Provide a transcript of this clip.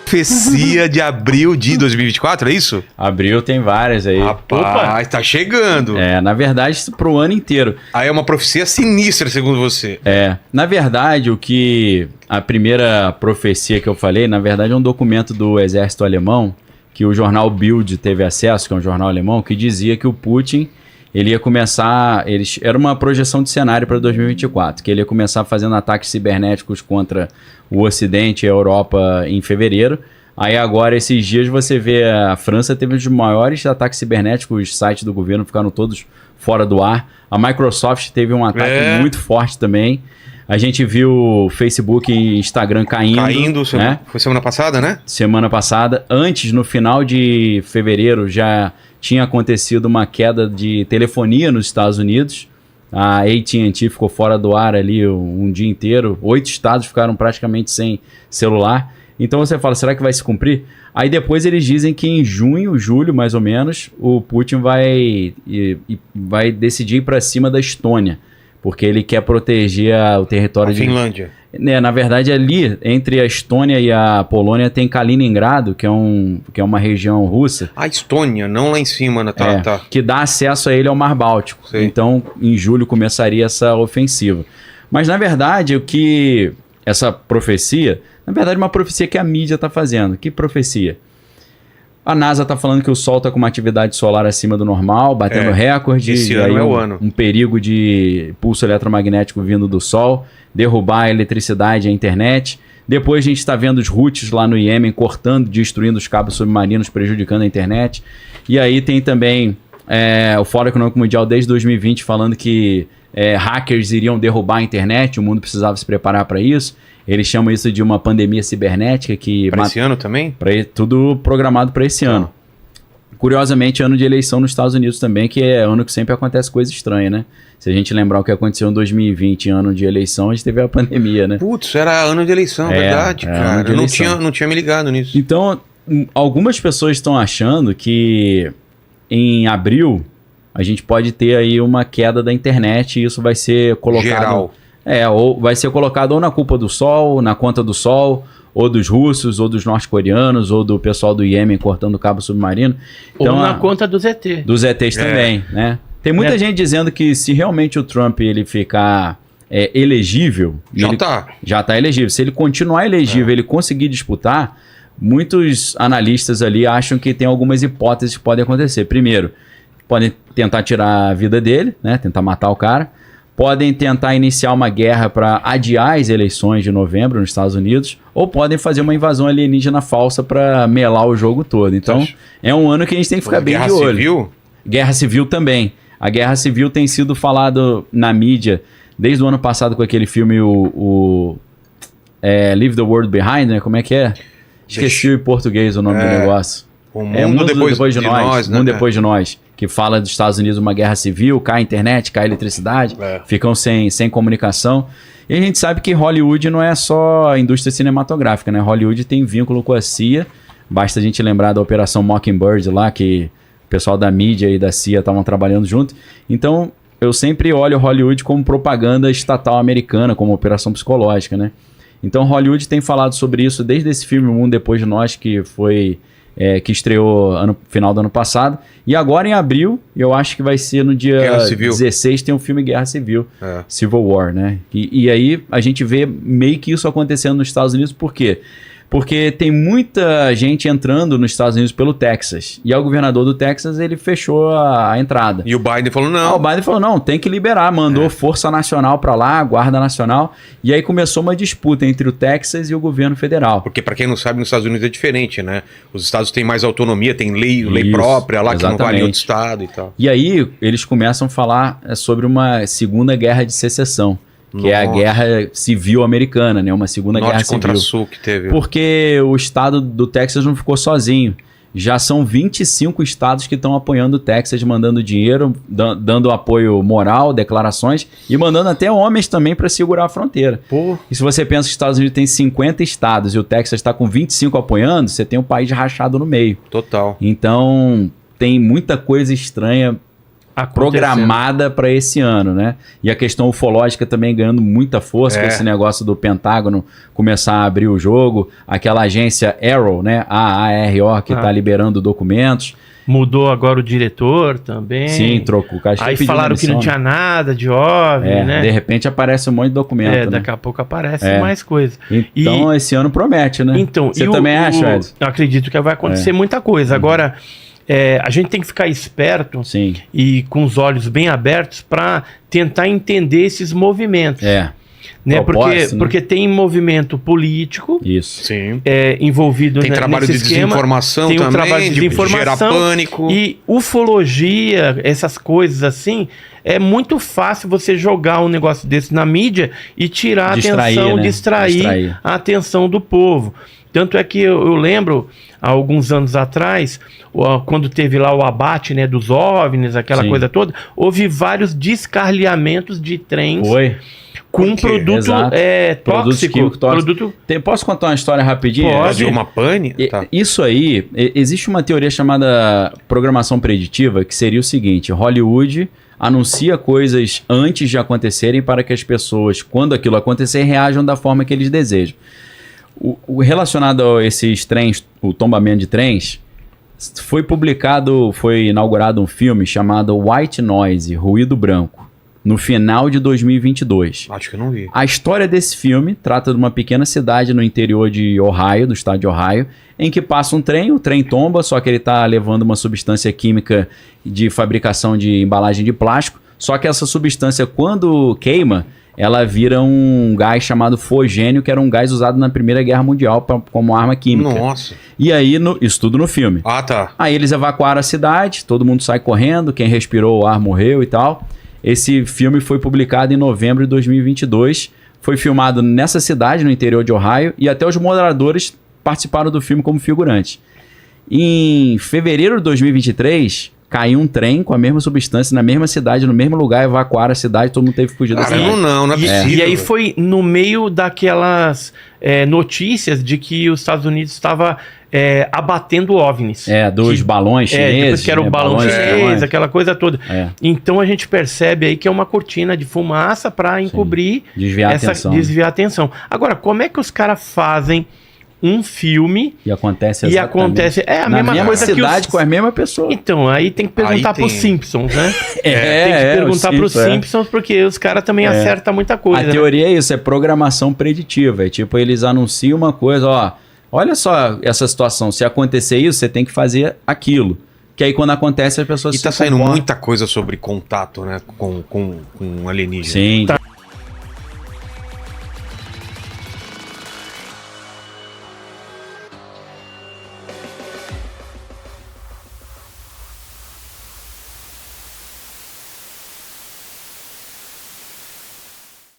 profecia de abril de 2024, é isso? Abril tem várias aí. Rapaz, tá chegando. Na verdade, pro ano inteiro. Aí é uma profecia sinistra, segundo você. Na verdade, a primeira profecia que eu falei, na verdade é um documento do exército alemão, que o jornal Bild teve acesso, que é um jornal alemão, que dizia que o Putin, ele ia começar, era uma projeção de cenário para 2024, que ele ia começar fazendo ataques cibernéticos contra o Ocidente e a Europa em fevereiro. Aí agora, esses dias, você vê a França teve um dos maiores ataques cibernéticos, os sites do governo ficaram todos fora do ar. A Microsoft teve um ataque muito forte também. A gente viu o Facebook e Instagram caindo. Né? Foi semana passada, né? Semana passada. Antes, no final de fevereiro, já tinha acontecido uma queda de telefonia nos Estados Unidos. A AT&T ficou fora do ar ali um dia inteiro. 8 estados ficaram praticamente sem celular. Então você fala, será que vai se cumprir? Aí depois eles dizem que em junho, julho mais ou menos, o Putin vai decidir ir para cima da Estônia. Porque ele quer proteger o território de... Finlândia. Na verdade, ali, entre a Estônia e a Polônia, tem Kaliningrado, que é uma região russa. A Estônia, não lá em cima, né? Tá. Que dá acesso a ele ao Mar Báltico. Sei. Então, em julho começaria essa ofensiva. Mas, na verdade, essa profecia... Na verdade, uma profecia que a mídia está fazendo. Que profecia? A NASA está falando que o Sol está com uma atividade solar acima do normal, batendo recorde. Esse ano é o ano. Um perigo de pulso eletromagnético vindo do Sol, derrubar a eletricidade e a internet. Depois a gente está vendo os Houthis lá no Iêmen cortando, destruindo os cabos submarinos, prejudicando a internet. E aí tem também o Fórum Econômico Mundial desde 2020 falando que hackers iriam derrubar a internet, o mundo precisava se preparar para isso. Eles chamam isso de uma pandemia cibernética que... Para esse ano também? Tudo programado para esse ano. Curiosamente, ano de eleição nos Estados Unidos também, que é ano que sempre acontece coisa estranha, né? Se a gente lembrar o que aconteceu em 2020, ano de eleição, a gente teve a pandemia, né? Putz, era ano de eleição, verdade, cara. Eu não tinha me ligado nisso. Então, algumas pessoas estão achando que em abril a gente pode ter aí uma queda da internet e isso vai ser colocado... Geral. Ou vai ser colocado ou na culpa do Sol, na conta do Sol, ou dos russos, ou dos norte-coreanos, ou do pessoal do Iêmen cortando o cabo submarino. Então, ou na conta dos ET. Dos ETs também, né? Tem muita gente dizendo que se realmente o Trump ele ficar elegível... Já está elegível. Se ele continuar elegível, ele conseguir disputar, muitos analistas ali acham que tem algumas hipóteses que podem acontecer. Primeiro, podem tentar tirar a vida dele, né? Tentar matar o cara. Podem tentar iniciar uma guerra para adiar as eleições de novembro nos Estados Unidos, ou podem fazer uma invasão alienígena falsa para melar o jogo todo. Então, é um ano que a gente tem que ficar bem de olho. Guerra Civil? Guerra Civil também. A Guerra Civil tem sido falado na mídia desde o ano passado com aquele filme, Leave the World Behind, né? Como é que é? Esqueci em português o nome do negócio. O mundo depois de nós, né? Mundo depois de nós. Que fala dos Estados Unidos uma guerra civil, cai a internet, cai a eletricidade, ficam sem comunicação. E a gente sabe que Hollywood não é só a indústria cinematográfica, né? Hollywood tem vínculo com a CIA. Basta a gente lembrar da Operação Mockingbird lá, que o pessoal da mídia e da CIA estavam trabalhando junto. Então, eu sempre olho Hollywood como propaganda estatal americana, como operação psicológica, né? Então, Hollywood tem falado sobre isso desde esse filme O Mundo Depois de Nós, que foi... que estreou no final do ano passado. E agora em abril, eu acho que vai ser no dia 16, tem um filme Guerra Civil, Civil War, né? E aí a gente vê meio que isso acontecendo nos Estados Unidos, por quê? Porque tem muita gente entrando nos Estados Unidos pelo Texas. E o governador do Texas, ele fechou a entrada. E o Biden falou não. O Biden falou não, tem que liberar. Mandou Força Nacional para lá, Guarda Nacional. E aí começou uma disputa entre o Texas e o governo federal. Porque para quem não sabe, nos Estados Unidos é diferente, né? Os estados têm mais autonomia, tem lei própria lá, exatamente, que não vale em outro estado e tal. E aí eles começam a falar sobre uma segunda guerra de secessão. Que é a guerra civil americana, né? Uma segunda guerra civil. Norte contra sul que teve. Porque o estado do Texas não ficou sozinho. Já são 25 estados que estão apoiando o Texas, mandando dinheiro, dando apoio moral, declarações, e mandando até homens também para segurar a fronteira. E se você pensa que os Estados Unidos tem 50 estados e o Texas está com 25 apoiando, você tem um país rachado no meio. Total. Então, tem muita coisa estranha programada para esse ano, né? E a questão ufológica também ganhando muita força com esse negócio do Pentágono começar a abrir o jogo, aquela agência AARO, né? AARO, que está liberando documentos. Mudou agora o diretor também. Sim, trocou. Aí falaram que não tinha nada de OVNI, né? De repente aparece um monte de documento, né? Daqui a pouco aparece mais coisa. Então esse ano promete, né? Então, você também acha, Edson? Eu acredito que vai acontecer muita coisa. Agora, a gente tem que ficar esperto e com os olhos bem abertos para tentar entender esses movimentos. Né? Porque tem movimento político envolvido tem trabalho de esquema, desinformação tem também, trabalho de desinformação, gerar pânico. E ufologia, essas coisas assim, é muito fácil você jogar um negócio desse na mídia e tirar a atenção, distrair a atenção do povo. Tanto é que eu lembro, há alguns anos atrás, quando teve lá o abate, né, dos OVNIs, aquela coisa toda, houve vários descarrilhamentos de trens com um produto tóxico. Posso contar uma história rapidinho? Pode. Uma pane? Isso aí, existe uma teoria chamada programação preditiva, que seria o seguinte: Hollywood anuncia coisas antes de acontecerem para que as pessoas, quando aquilo acontecer, reajam da forma que eles desejam. O relacionado a esses trens, o tombamento de trens, foi inaugurado um filme chamado White Noise, Ruído Branco, no final de 2022. Acho que eu não vi. A história desse filme trata de uma pequena cidade no interior de Ohio, do estado de Ohio, em que passa um trem, o trem tomba, só que ele está levando uma substância química de fabricação de embalagem de plástico, só que essa substância, quando queima, ela vira um gás chamado fogênio, que era um gás usado na Primeira Guerra Mundial como arma química. Nossa. E aí, isso tudo no filme. Tá. Aí eles evacuaram a cidade, todo mundo sai correndo, quem respirou o ar morreu e tal. Esse filme foi publicado em novembro de 2022, foi filmado nessa cidade, no interior de Ohio, e até os moradores participaram do filme como figurantes. Em fevereiro de 2023... caiu um trem com a mesma substância na mesma cidade, no mesmo lugar, evacuaram a cidade, todo mundo teve que fugir da cidade. Não é possível. E aí foi no meio daquelas notícias de que os Estados Unidos estava abatendo OVNIs. Dos balões chineses. Que era o balão chinês, aquela coisa toda. Então a gente percebe aí que é uma cortina de fumaça para encobrir, desviar a atenção. Agora, como é que os caras fazem um filme e acontece a mesma coisa cidade com a mesma pessoa. Então, aí tem que perguntar pros Simpsons, né? Tem que perguntar pros Simpsons, porque os caras também acertam muita coisa. A teoria é isso, é programação preditiva. É tipo, eles anunciam uma coisa, olha só essa situação, se acontecer isso, você tem que fazer aquilo. Que aí quando acontece as pessoas tá saindo muita coisa sobre contato, né, com alienígenas. Sim.